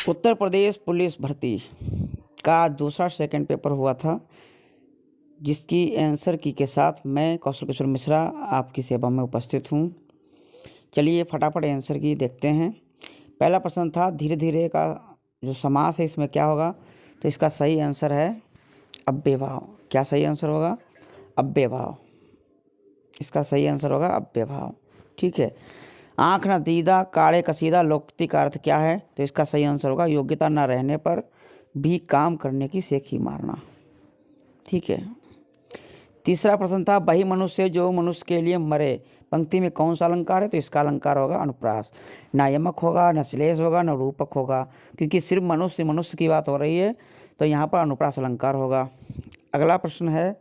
Uttar Pradesh police भर्ती का दूसरा सेकंड पेपर हुआ था, जिसकी आंसर की के साथ मैं कौशल किशोर मिश्रा आपकी सेवा में उपस्थित हूँ। चलिए फटाफट आंसर की देखते हैं। पहला प्रश्न था धीरे धीरे का जो समास है इसमें क्या होगा, तो इसका सही आंसर है अव्ययभाव। क्या सही आंसर होगा? अव्ययभाव। इसका सही आंसर होगा अव्ययभाव। ठीक है। आँख न दीदा काढ़े कसीदा लोकोक्ति का अर्थ क्या है? तो इसका सही आंसर होगा योग्यता न रहने पर भी काम करने की सेखी मारना। ठीक है। तीसरा प्रश्न था वही मनुष्य जो मनुष्य के लिए मरे, पंक्ति में कौन सा अलंकार है? तो इसका अलंकार होगा अनुप्रास। ना यमक होगा, न श्लेष होगा, न रूपक होगा, क्योंकि सिर्फ मनुष्य की बात हो रही है, तो यहाँ पर अनुप्रास अलंकार होगा। अगला प्रश्न है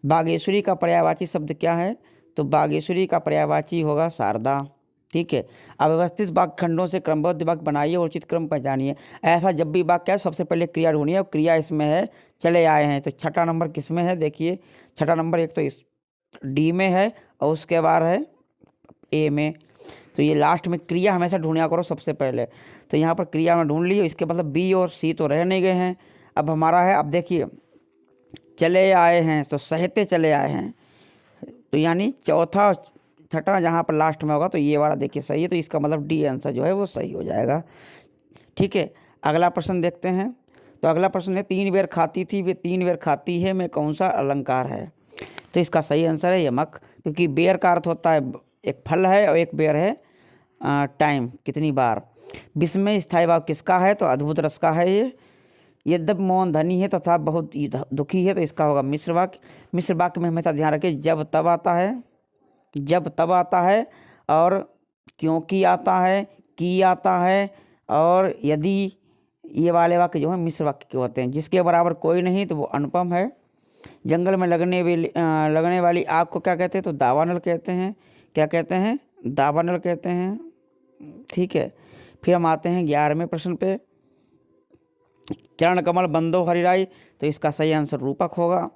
बागेश्वरी का पर्यायवाची शब्द क्या है? तो बागेश्वरी का पर्यायवाची होगा शारदा। ठीक है। अव्यवस्थित वाक्य खंडों से क्रमबद्ध वाक्य बनाइए और उचित क्रम पहचानिए। ऐसा जब भी वाक्य है सबसे पहले क्रिया ढूंढिए, और क्रिया इसमें है चले आए हैं। तो छठा नंबर किस में है? देखिए छठा नंबर एक तो इस डी में है और उसके बाद है ए में। तो ये लास्ट में क्रिया हमेशा ढूंढा करो सबसे पहले। तो यहाँ पर क्रिया में ढूंढ ली, इसके मतलब बी और सी तो रह नहीं गए हैं। अब हमारा है, अब देखिए चले आए हैं तो सहते चले आए हैं, तो यानी चौथा छठा जहाँ पर लास्ट में होगा तो ये वाला देखिए सही है, तो इसका मतलब डी आंसर जो है वो सही हो जाएगा। ठीक है। अगला प्रश्न देखते हैं। तो अगला प्रश्न है 3 बेर खाती थी वे 3 बेर खाती है में कौन सा अलंकार है? तो इसका सही आंसर है यमक, क्योंकि बेर का अर्थ होता है एक फल है और एक बेर है टाइम, कितनी बार। विश्व में स्थायी भाव किसका है? तो अद्भुत रस का है ये। यद्यप मौन धनी है तथा बहुत दुखी है, तो इसका होगा मिश्र वाक्य। मिश्र वाक्य में हमेशा ध्यान रखिए जब तब आता है, जब तब आता है, और क्योंकि आता है, की आता है, और यदि, ये वाले वाक्य जो है मिश्र वाक्य के होते हैं। जिसके बराबर कोई नहीं तो वो अनुपम है। जंगल में लगने वाली आग को क्या कहते हैं? तो दावानल कहते हैं। क्या कहते हैं? दावानल कहते हैं। ठीक है। फिर हम आते हैं 11वें प्रश्न पे। चरण कमल बंदो हरिराई, तो इसका सही आंसर रूपक होगा।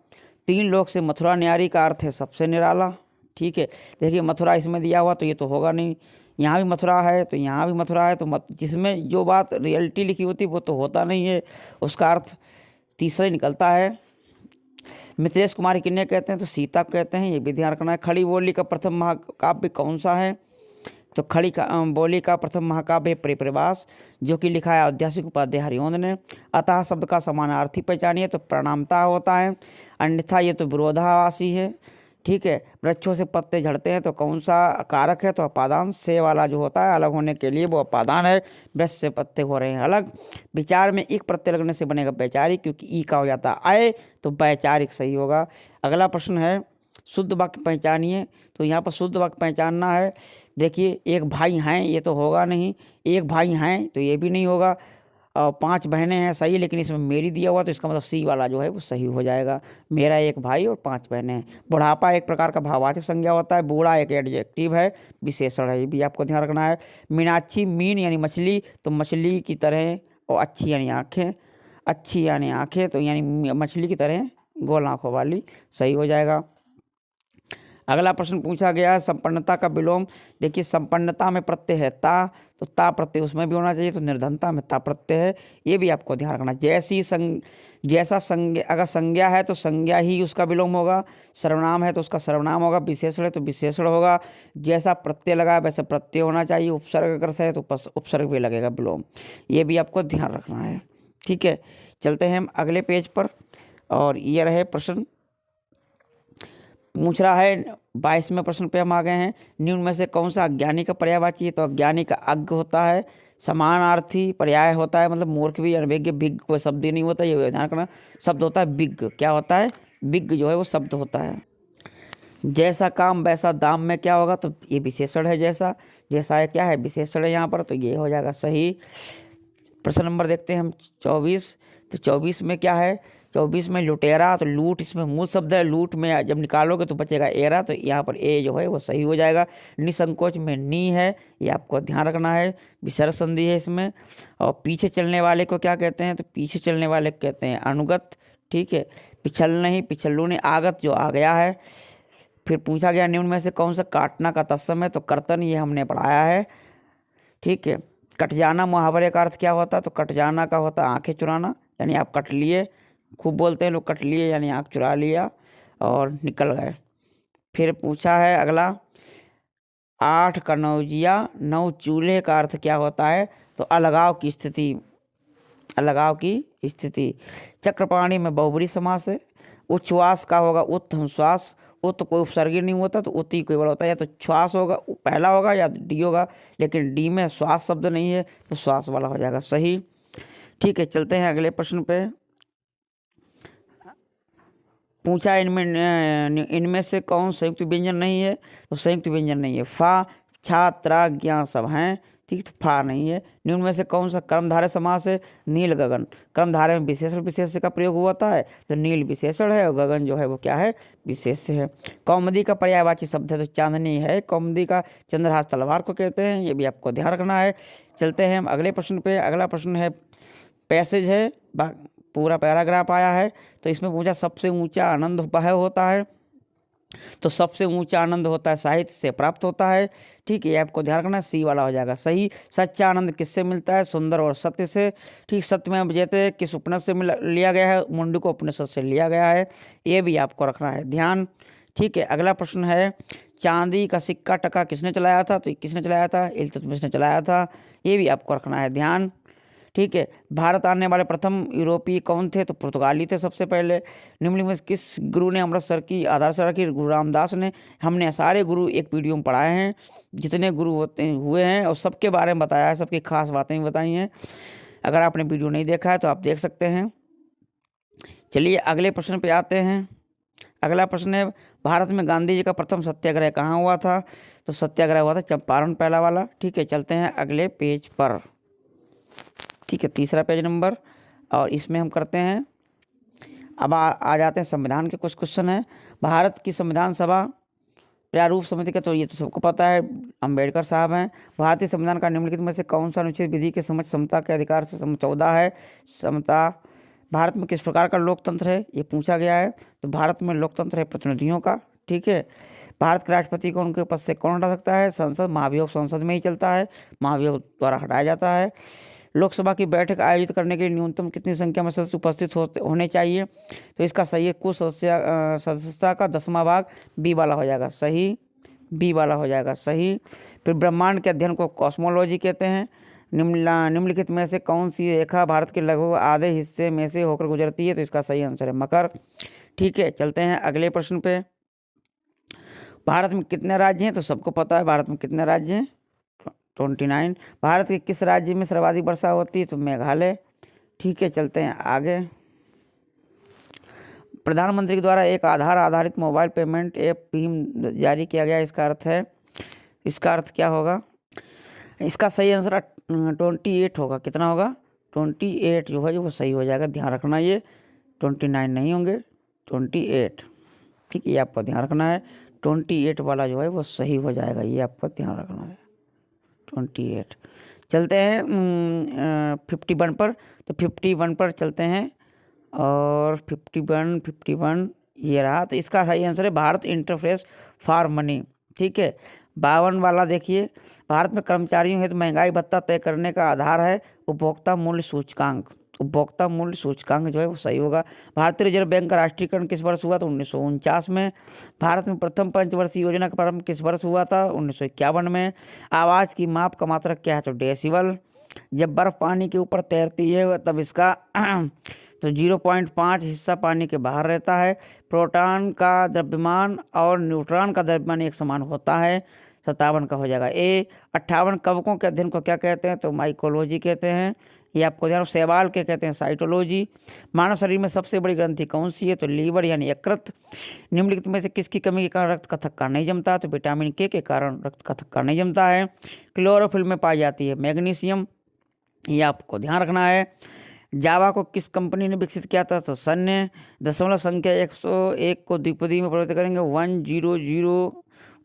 3 लोक से मथुरा न्यारी का अर्थ है सबसे निराला। ठीक है। देखिए मथुरा इसमें दिया हुआ तो ये तो होगा नहीं, यहाँ भी मथुरा है तो यहाँ भी मथुरा है, तो जिसमें जो बात रियलिटी लिखी होती वो तो होता नहीं है, उसका अर्थ तीसरा ही निकलता है। मिथिलेश कुमारी किन्हें कहते हैं? तो सीता कहते हैं, ये भी ध्यान रखना है। खड़ी बोली का प्रथम महाकाव्य कौन सा है? तो खड़ी बोली का प्रथम महाकाव्य परिप्रवास, जो कि लिखा है औद्यासिक उपाध्याय हरिओंद ने। अतः शब्द का समानार्थी पहचानिए, तो प्रणामता होता है। अन्यथा ये तो विरोधाभासी है। ठीक है। वृक्षों से पत्ते झड़ते हैं तो कौन सा कारक है? तो अपादान। से वाला जो होता है अलग होने के लिए वो अपादान है। वृक्ष से पत्ते हो रहे हैं अलग। विचार में एक प्रत्यय लगने से बनेगा वैचारिक, क्योंकि ई का हो जाता है आय, तो वैचारिक सही होगा। अगला प्रश्न है शुद्ध वाक्य पहचानिए। तो यहाँ पर शुद्ध वाक्य पहचानना है। देखिए एक भाई हैं, ये तो होगा नहीं। एक भाई हैं तो ये भी नहीं होगा। और 5 बहनें हैं सही, लेकिन इसमें मेरी दिया हुआ तो इसका मतलब सी वाला जो है वो सही हो जाएगा। मेरा एक भाई और 5 बहनें हैं। बुढ़ापा एक प्रकार का भाववाचक संज्ञा होता है। बूढ़ा एक एडजेक्टिव है, विशेषण है, ये भी आपको ध्यान रखना है। मीनाक्षी मीन यानी मछली, तो मछली की तरह, और अच्छी यानी आँखें, अच्छी यानी आँखें, तो यानी मछली की तरह गोल आँखों वाली, सही हो जाएगा। अगला प्रश्न पूछा गया है संपन्नता का विलोम। देखिए संपन्नता में प्रत्यय है ता, तो ता प्रत्यय उसमें भी होना चाहिए, तो निर्धनता में ता प्रत्यय है, ये भी आपको ध्यान रखना। जैसा संज्ञा, अगर संज्ञा है तो संज्ञा ही उसका विलोम होगा। सर्वनाम है तो उसका सर्वनाम होगा। विशेषण है तो विशेषण होगा। जैसा प्रत्यय लगा है वैसे प्रत्यय होना चाहिए। उपसर्ग अगर से है तो उपसर्ग भी लगेगा विलोम, ये भी आपको ध्यान रखना है। ठीक है। चलते हैं हम अगले पेज पर, और ये रहे प्रश्न पूछ रहा है 22वें प्रश्न पे हम आ गए हैं। निम्न में से कौन सा अज्ञानी का पर्यायवाची है? तो अज्ञानी का अज्ञ होता है। समानार्थी पर्याय होता है, मतलब मूर्ख भी अनभिज्ञ, विज्ञ कोई शब्द ही नहीं होता, ये ध्यान रखना। शब्द होता है विज्ञ। क्या होता है? विज्ञ जो है वो शब्द होता है। जैसा काम वैसा दाम में क्या होगा? तो ये विशेषण है। जैसा, जैसा है क्या है? विशेषण है यहाँ पर, तो ये हो जाएगा सही। प्रश्न नंबर देखते हैं हम 24। तो 24 में क्या है? 24 में लुटेरा, तो लूट इसमें मूल शब्द है। लूट में जब निकालोगे तो बचेगा एरा, तो यहाँ पर ए जो है वो सही हो जाएगा। निसंकोच में नी है, ये आपको ध्यान रखना है। विसर्ग संधि है इसमें। और पीछे चलने वाले को क्या कहते हैं? तो पीछे चलने वाले कहते हैं अनुगत। ठीक है। पिछल नहीं, पिछल्लू ने आगत जो आ गया है। फिर पूछा गया निम्न में से कौन सा काटना का तत्सम है? तो कर्तन, ये हमने पढ़ाया है। ठीक है। कट जाना मुहावरे का अर्थ क्या होता है? तो कट जाना का होता है आंखें चुराना, यानी आप कट लिए, खूब बोलते हैं लोग कट लिए, यानी आंख चुरा लिया और निकल गए। फिर पूछा है अगला, 8 कनौजिया 9 चूल्हे का अर्थ क्या होता है? तो अलगाव की स्थिति, अलगाव की स्थिति। चक्रपाणी में बहुब्रीहि समास है। उच्छ्वास का होगा उत्श्वास, उत कोई उपसर्गी नहीं होता तो उत ही केवल होता है, या तो श्वास होगा पहला होगा या डी होगा, लेकिन डी में श्वास शब्द नहीं है तो श्वास वाला हो जाएगा सही। ठीक है, चलते हैं अगले प्रश्न पे। पूछा इनमें से कौन संयुक्त व्यंजन नहीं है? तो संयुक्त व्यंजन नहीं है। फा, छा, त्रा, ज्ञा सब हैं, ठीक, तो फा नहीं है। निम्न में से कौन सा कर्मधारय समास है? नील गगन। कर्मधारय में विशेषण विशेष्य का प्रयोग होता है, तो नील विशेषण है और गगन जो है वो क्या है? विशेष्य है। कौमुदी का पर्यायवाची शब्द है तो चांदनी है। कौमुदी का चंद्रहास तलवार को कहते हैं, ये भी आपको ध्यान रखना है। चलते हैं हम अगले प्रश्न पे। अगला प्रश्न है, पैसेज है, पूरा पैराग्राफ आया है, तो इसमें पूछा सबसे ऊंचा आनंद वह होता है? तो सबसे ऊंचा आनंद होता है साहित्य से प्राप्त होता है, ठीक है, आपको ध्यान रखना, सी वाला हो जाएगा सही। सच्चा आनंद किससे मिलता है? सुंदर और सत्य से, ठीक। सत्य में विजयते किस उपनिषद से लिया गया है? मुंडको उपनिषद से लिया गया है, ये भी आपको रखना है ध्यान, ठीक है। अगला प्रश्न है, चांदी का सिक्का टका किसने चलाया था? तो किसने चलाया था? इल्तुतमिश ने चलाया था, ये भी आपको रखना है ध्यान, ठीक है। भारत आने वाले प्रथम यूरोपीय कौन थे? तो पुर्तगाली थे सबसे पहले। निम्नलिखित में किस गुरु ने अमृतसर की आधारशिला रखी? गुरु रामदास ने। हमने सारे गुरु एक वीडियो में पढ़ाए हैं, जितने गुरु हुए हैं, और सबके बारे में बताया है, सबकी खास बातें भी बताई हैं। अगर आपने वीडियो नहीं देखा है तो आप देख सकते हैं। चलिए अगले प्रश्न पे आते हैं। अगला प्रश्न है, भारत में गांधी जी का प्रथम सत्याग्रह कहाँ हुआ था? तो सत्याग्रह हुआ था चंपारण, पहला वाला, ठीक है। चलते हैं अगले पेज पर, ठीक है, तीसरा पेज नंबर, और इसमें हम करते हैं, अब आ जाते हैं संविधान के कुछ क्वेश्चन हैं। भारत की संविधान सभा प्रारूप समिति का, तो ये तो सबको पता है, अंबेडकर साहब हैं। भारतीय संविधान का निम्नलिखित में से कौन सा अनुच्छेद विधि के समझ समता के अधिकार से 14 है? समता। भारत में किस प्रकार का लोकतंत्र है? ये पूछा गया है। तो भारत में लोकतंत्र है प्रतिनिधियों का, ठीक है। भारत के राष्ट्रपति को उनके पद से कौन हटा सकता है? संसद। महाभियोग संसद में ही चलता है, महाभियोग द्वारा हटाया जाता है। लोकसभा की बैठक आयोजित करने के लिए न्यूनतम कितनी संख्या में सदस्य उपस्थित होने चाहिए? तो इसका सही है, कुल सदस्यता का 10वां भाग, बी वाला हो जाएगा सही, बी वाला हो जाएगा सही। फिर ब्रह्मांड के अध्ययन को कॉस्मोलॉजी कहते हैं। निम्नलिखित में से कौन सी रेखा भारत के लगभग आधे हिस्से में से होकर गुजरती है? तो इसका सही आंसर है मकर, ठीक है। चलते हैं अगले प्रश्न पे। भारत में कितने राज्य हैं? तो सबको पता है भारत में कितने राज्य हैं, 29। भारत के किस राज्य में सर्वाधिक वर्षा होती है? तो मेघालय, ठीक है। चलते हैं आगे। प्रधानमंत्री के द्वारा एक आधार आधारित मोबाइल पेमेंट ऐप भी जारी किया गया, इसका अर्थ है, इसका अर्थ क्या होगा? इसका सही आंसर 28 होगा। कितना होगा? 28 जो है वो सही हो जाएगा, ध्यान रखना, ये 29 नहीं होंगे, 28, ठीक है, ये आपको ध्यान रखना है। 28 वाला जो है वो सही हो जाएगा, ये आपको ध्यान रखना है, 28। चलते हैं 51 पर। तो 51 पर चलते हैं, और 51 ये रहा। तो इसका सही आंसर है भारत इंटरफेस फॉर मनी, ठीक है। 52 वाला देखिए, भारत में कर्मचारियों हेतु महंगाई भत्ता तय करने का आधार है उपभोक्ता मूल्य सूचकांक। उपभोक्ता मूल्य सूचकांक जो है वो सही होगा। भारतीय रिजर्व बैंक का राष्ट्रीयकरण किस वर्ष हुआ? तो 1949 में। भारत में प्रथम पंचवर्षीय योजना का प्रारंभ किस वर्ष हुआ था? 1951 में। आवाज़ की माप का मात्रक क्या है? तो डेसिबल। जब बर्फ पानी के ऊपर तैरती है तब इसका तो 0.5 हिस्सा पानी के बाहर रहता है। प्रोटॉन का द्रव्यमान और न्यूट्रॉन का द्रव्यमान एक समान होता है, 57 का हो जाएगा ए। 58 कवकों के अध्ययन को क्या कहते हैं? तो माइकोलॉजी कहते हैं, ये आपको ध्यान। शैवाल के कहते हैं साइटोलॉजी। मानव शरीर में सबसे बड़ी ग्रंथि कौन सी है? तो लीवर यानी यकृत। निम्नलिखित में से किसकी कमी के कारण रक्त का थक्का नहीं जमता? तो विटामिन के कारण रक्त का थक्का नहीं जमता है। क्लोरोफिल में पाई जाती है मैग्नीशियम, ये आपको ध्यान रखना है। जावा को किस कंपनी ने विकसित किया था? तो सन ने। दशमलव संख्या 101 को द्विपदी में परिवर्तित करेंगे,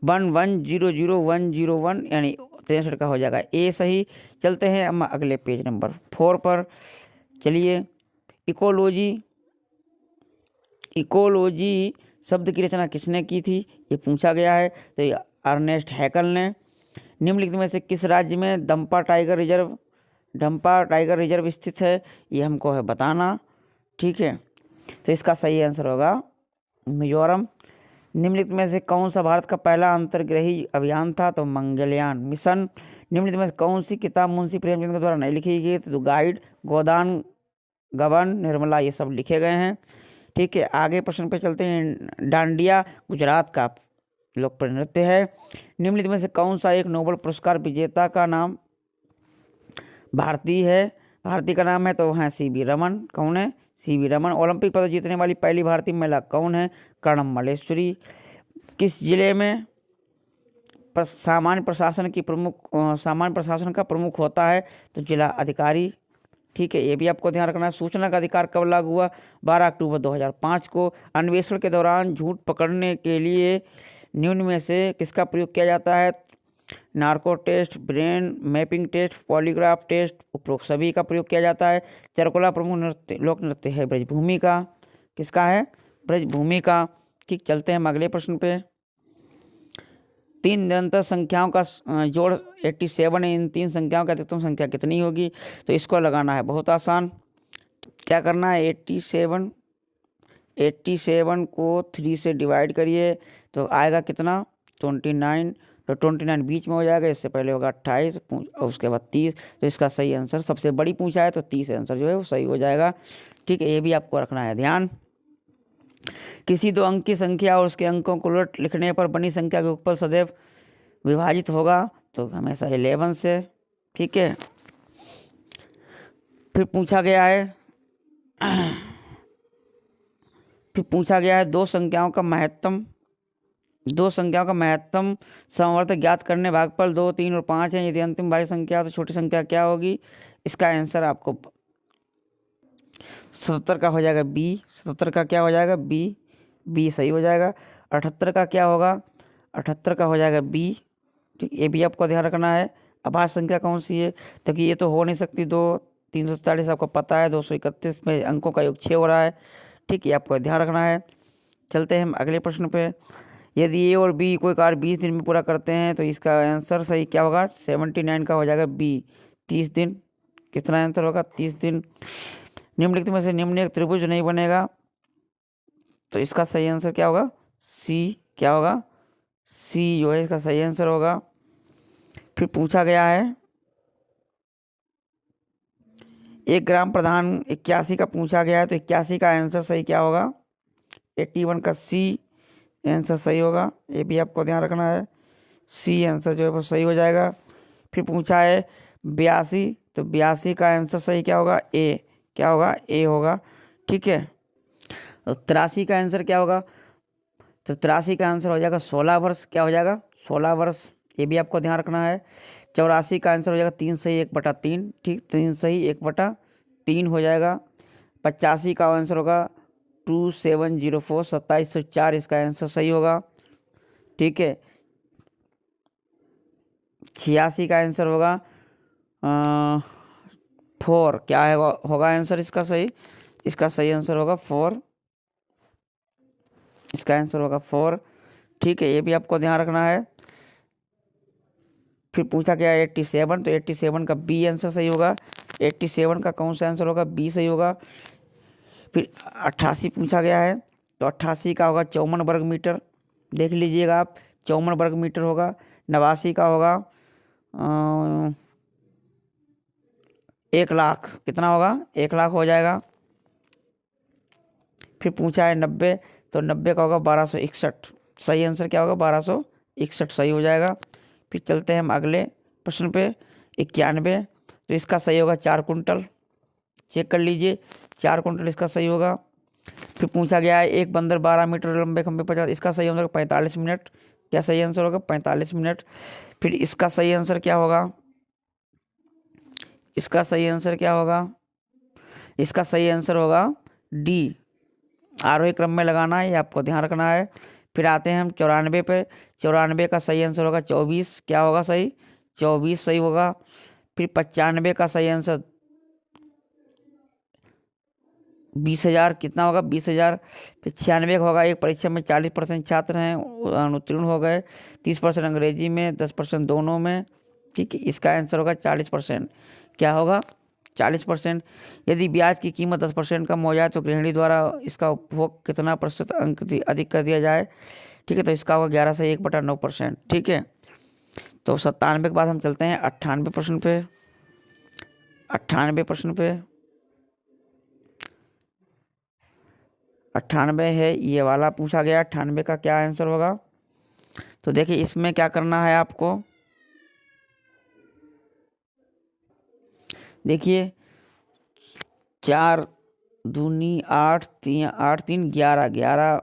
100110001 यानी 63 का हो जाएगा ए सही। चलते हैं हम अगले पेज नंबर 4 पर। चलिए, इकोलॉजी शब्द की रचना किसने की थी? ये पूछा गया है, तो अर्नेस्ट हैकल ने। निम्नलिखित में से किस राज्य में Dampa tiger reserve Dampa tiger reserve स्थित है, ये हमको है बताना। ठीक है, तो इसका सही आंसर होगा मिजोरम। निम्नलिखित में से कौन सा भारत का पहला अंतर्ग्रही अभियान था? तो मंगलयान मिशन। निम्नलिखित में से कौन सी किताब मुंशी प्रेमचंद के द्वारा नहीं लिखी गई? तो गाइड, गोदान, गबन, निर्मला, ये सब लिखे गए हैं। ठीक है, आगे प्रश्न पे चलते हैं। डांडिया गुजरात का लोकप्रिय नृत्य है। निम्नलिखित में से कौन सा एक नोबेल पुरस्कार विजेता का नाम भारतीय है? भारतीय का नाम है तो है CV रमन। कौन है? CV रमन। ओलंपिक पदक जीतने वाली पहली भारतीय महिला कौन है? कर्णम मल्लेश्वरी। किस जिले में सामान्य प्रशासन का प्रमुख होता है? तो जिला अधिकारी। ठीक है, ये भी आपको ध्यान रखना है। सूचना का अधिकार कब लागू हुआ? 12 अक्टूबर 2005 को। अन्वेषण के दौरान झूठ पकड़ने के लिए निम्न में से किसका प्रयोग किया जाता है? Narco test, brain mapping test, polygraph test, उपरोक्त सभी का प्रयोग किया जाता है। चरकुला प्रमुख नृत्य लोक नृत्य है ब्रजभूमि का। किसका है? ब्रजभूमि का। ठीक, चलते हैं हम अगले प्रश्न पे। 3 निरंतर संख्याओं का जोड़ 87 है। इन 3 संख्याओं की अधिकतम संख्या कितनी होगी? तो इसको लगाना है बहुत आसान। क्या करना है? 87 को 3 से डिवाइड करिए तो आएगा कितना? 29। तो 29 बीच में हो जाएगा, इससे पहले होगा 28 और उसके बाद 30। तो इसका सही आंसर सबसे बड़ी पूछा है तो 30 आंसर जो है वो सही हो जाएगा। ठीक है, ये भी आपको रखना है ध्यान। किसी 2 अंक की संख्या और उसके अंकों को उलट लिखने पर बनी संख्या के ऊपर सदैव विभाजित होगा तो हमेशा 11 से। ठीक है, फिर पूछा गया है 2 संख्याओं का महत्तम समवर्तक ज्ञात करने। भागफल 2, 3 और 5 है। यदि अंतिम भाज्य संख्या तो छोटी संख्या क्या होगी? इसका आंसर आपको 77 का हो जाएगा B। 77 का क्या हो जाएगा? B सही हो जाएगा। 78 का क्या होगा? 78 का हो जाएगा B। ठीक, ये भी आपको ध्यान रखना है। अभाज्य संख्या कौन सी है? तो कि ये तो हो नहीं सकती 2। 347 आपको पता है। 231 में अंकों का योग 6 हो रहा है। ठीक, ये आपको ध्यान रखना है। चलते हैं हम अगले प्रश्न पे। यदि A और B कोई कार्य 20 दिन में पूरा करते हैं तो इसका आंसर सही क्या होगा? 79 का हो जाएगा B। 30 दिन। कितना आंसर होगा? 30 दिन। निम्नलिखित में से निम्न एक त्रिभुज नहीं बनेगा तो इसका सही आंसर क्या होगा? C। क्या होगा? C जो है इसका सही आंसर होगा। फिर पूछा गया है 1 ग्राम प्रधान 81 का पूछा गया है तो 81 का आंसर सही क्या होगा? 81 का C आंसर सही होगा। ये भी आपको ध्यान रखना है। C आंसर जो है वो सही हो जाएगा। फिर पूछा है 82 तो 82 का आंसर सही क्या होगा? A। क्या होगा? A होगा। ठीक है, तो 83 का आंसर क्या होगा? तो 83 का आंसर हो जाएगा 16 वर्ष। क्या हो जाएगा? 16 वर्ष। ये भी आपको ध्यान रखना है। 84 का आंसर हो जाएगा 3 सही 1/3। ठीक, 3 सही 1/3 हो जाएगा। 85 का आंसर होगा 2704 2704 इसका आंसर सही होगा। ठीक है, 86 का आंसर होगा 4। क्या है होगा आंसर इसका सही? इसका सही आंसर होगा 4। इसका आंसर होगा 4। ठीक है, ये भी आपको ध्यान रखना है। फिर पूछा गया 87 तो 87 का B आंसर सही होगा। 87 का कौन सा आंसर होगा? B सही होगा। फिर 88 पूछा गया है तो 88 का होगा 54 वर्ग मीटर। देख लीजिएगा आप, 54 वर्ग मीटर होगा। 89 का होगा 1 लाख। कितना होगा? 1 लाख हो जाएगा। फिर पूछा है 90 तो 90 का होगा 1261। सही आंसर क्या होगा? 1261 सही हो जाएगा। फिर चलते हैं हम अगले प्रश्न पे। 91 तो इसका सही होगा 4 कुंटल। चेक कर लीजिए, 4 कुंटल इसका सही होगा। फिर पूछा गया है 1 बंदर 12 मीटर लंबे खंबे पर चढ़ा। इसका सही आंसर 45 मिनट। क्या सही आंसर होगा? 45 मिनट। फिर इसका सही आंसर क्या होगा? इसका सही आंसर क्या होगा? इसका सही आंसर होगा D। आरोही क्रम में लगाना है, ये आपको ध्यान रखना है। फिर आते हैं हम 94 पे। 94 का सही आंसर होगा 24। क्या होगा सही? 24 सही होगा। फिर 95 का सही आंसर 20,000। कितना होगा? 20,000। फिर 96 का होगा एक परीक्षा में 40% छात्र हैं अनुत्तीर्ण हो गए। 30% अंग्रेजी में, 10% दोनों में। ठीक है, इसका आंसर होगा 40%। क्या होगा 40%। यदि ब्याज की कीमत 10% कम हो जाए तो गृहिणी द्वारा इसका उपभोग कितना प्रतिशत अंक अधिक कर दिया जाए। ठीक है, तो इसका होगा 11 से 1/9%। ठीक है, तो 97 के बाद हम चलते हैं 98 प्रश्न पे। 98 प्रश्न पे 98 है ये वाला पूछा गया। 98 का क्या आंसर होगा, तो देखिए इसमें क्या करना है आपको। देखिए 4 दूनी 8 3 11 11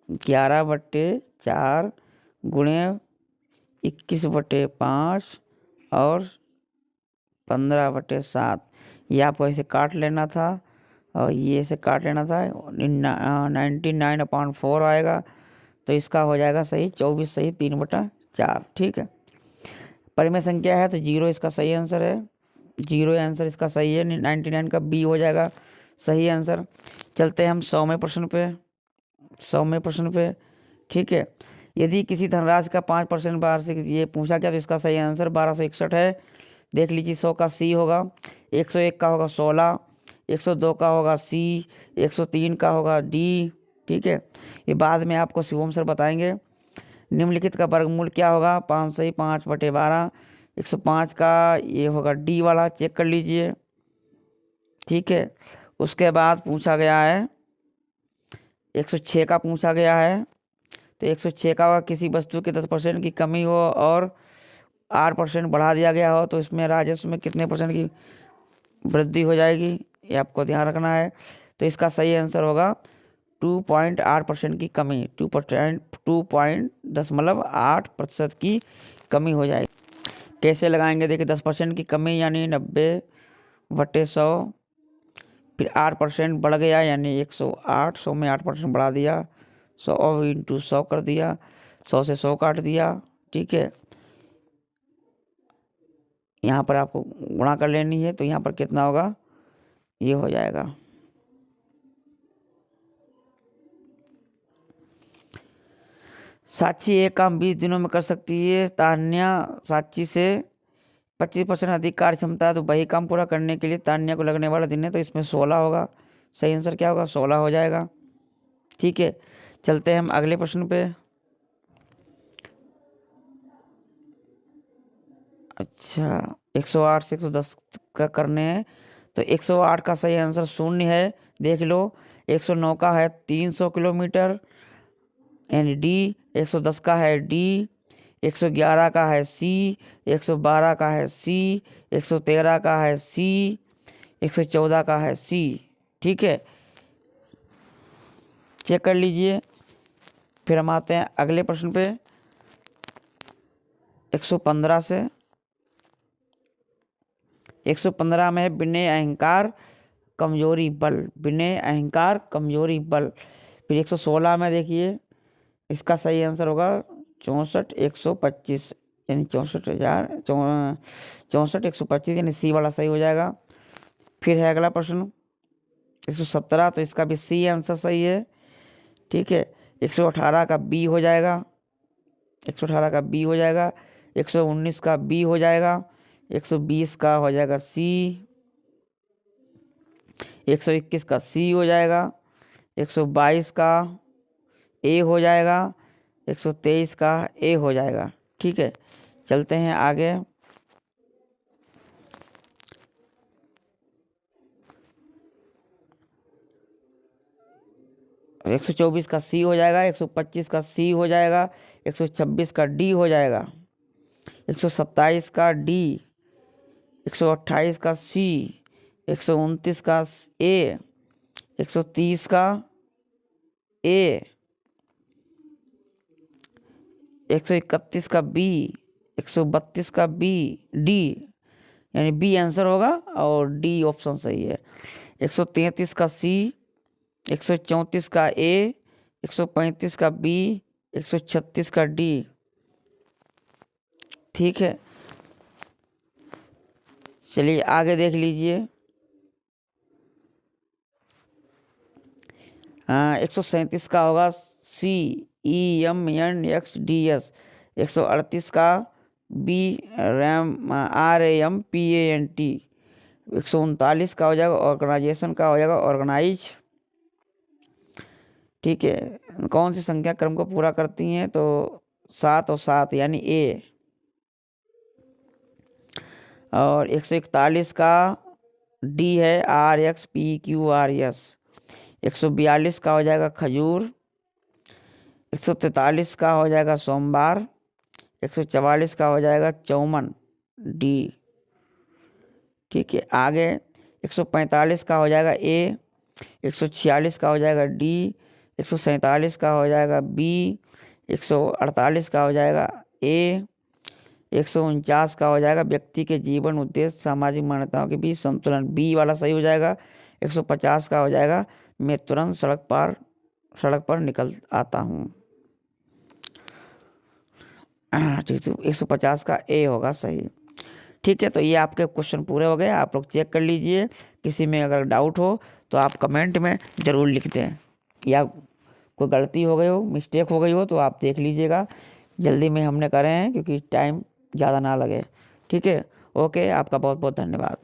11/4 गुणे 21/5 और 15/7। ये आपको ऐसे काट लेना था और ये ऐसे काट लेना था। 99/4 आएगा, तो इसका हो जाएगा सही 24 सही 3/4। ठीक है, परिमेय संख्या है तो 0 इसका सही आंसर है। 0 आंसर इसका सही है। 99 का बी हो जाएगा सही आंसर। चलते हैं हम 100वें प्रश्न पे। 100वें प्रश्न पे ठीक है, यदि किसी धनराशि का 5% वार्षिक ये पूछा गया तो इसका सही आंसर 1261 है। देख लीजिए 100 का सी होगा, 101 का होगा 16, 102 का होगा सी, 103 का होगा डी। ठीक है, ये बाद में आपको शिवम सर बताएंगे। निम्नलिखित का वर्गमूल क्या होगा, 5 सही 5/12। 105 का ये होगा डी वाला, चेक कर लीजिए। ठीक है, उसके बाद पूछा गया है 106 का पूछा गया है। तो 106 का होगा किसी वस्तु की 10% की कमी हो और 8% बढ़ा दिया गया हो तो इसमें राजस्व में कितने % की वृद्धि हो जाएगी, ये आपको ध्यान रखना है। तो इसका सही आंसर होगा 2.8% की कमी। 2.8% की कमी हो जाएगी। कैसे लगाएंगे, देखिए 10% की कमी यानी 90/100, फिर 8% बढ़ गया यानी 108, 100 में 8% बढ़ा दिया, 100 × 100 कर दिया, 100 से 100 काट दिया। ठीक है, यहाँ पर आपको गुणा कर लेनी है, तो यहाँ पर कितना होगा, ये हो जाएगा साक्षी एक काम 20 दिनों में कर सकती है। तान्या साक्षी से 25% अधिक कार्य क्षमता है, तो वही काम पूरा करने के लिए तान्या को लगने वाला दिन है, तो इसमें 16 होगा। सही आंसर क्या होगा, 16 हो जाएगा। ठीक है, चलते हैं हम अगले प्रश्न पे। अच्छा 108 से 110 का करने हैं, तो 108 का सही आंसर 0 है। देख लो 109 का है 300 किलोमीटर यानी डी, 110 का है डी, 111 का है सी, 112 का है सी, 113 का है सी, 114 का है सी। ठीक है, चेक कर लीजिए। फिर हम आते हैं अगले प्रश्न पे 115 से। 115 में विनय अहंकार कमजोरी बल, विनय अहंकार कमजोरी बल। फिर 116 में देखिए इसका सही आंसर होगा 64,125 यानी 64,125 यानी सी वाला सही हो जाएगा। फिर है अगला प्रश्न 117, तो इसका भी सी आंसर सही है। ठीक है, 118 का बी हो जाएगा, 118 का बी हो जाएगा, 119 का बी हो जाएगा, 120 का हो जाएगा सी, 121 का सी हो जाएगा, 122 का ए हो जाएगा, 123 का ए हो जाएगा। ठीक है, चलते हैं आगे। 124 का सी हो जाएगा, 125 का सी हो जाएगा, 126 का डी हो जाएगा, 127 का डी, 128 का सी, 129 का ए, 130 का ए, 131 का बी, 132 का बी, डी यानी बी आंसर होगा और डी ऑप्शन सही है। 133 का सी, 134 का ए, 135 का बी, 136 का डी। ठीक है, चलिए आगे देख लीजिए। 137 का होगा C, E M N X D S, 138 का RAMPANT 139 का हो जाएगा, ऑर्गेनाइजेशन का हो जाएगा ऑर्गेनाइज। ठीक है, कौन सी संख्या क्रम को पूरा करती हैं, तो 7 और 7 यानी A। और 141 का D है RXPQRS। 142 का हो जाएगा खजूर। 143 का हो जाएगा सोमवार। 144 का हो जाएगा चौमन D। ठीक है, आगे 145 का हो जाएगा A। 146 का हो जाएगा D। 147 का हो जाएगा B। 148 का हो जाएगा A। 149 का हो जाएगा व्यक्ति के जीवन उद्देश्य सामाजिक मान्यताओं के बीच संतुलन, B वाला सही हो जाएगा। 150 का हो जाएगा मैं तुरंत सड़क पर निकल आता हूँ। ठीक है, 150 का A होगा सही। ठीक है, तो ये आपके क्वेश्चन पूरे हो गए, आप लोग चेक कर लीजिए। किसी में अगर डाउट हो तो आप कमेंट में ज़रूर लिख दें, या कोई गलती हो गई हो, मिस्टेक हो गई हो तो आप देख लीजिएगा। जल्दी में हमने करे हैं क्योंकि टाइम ज़्यादा ना लगे। ठीक है, ओके, आपका बहुत बहुत धन्यवाद।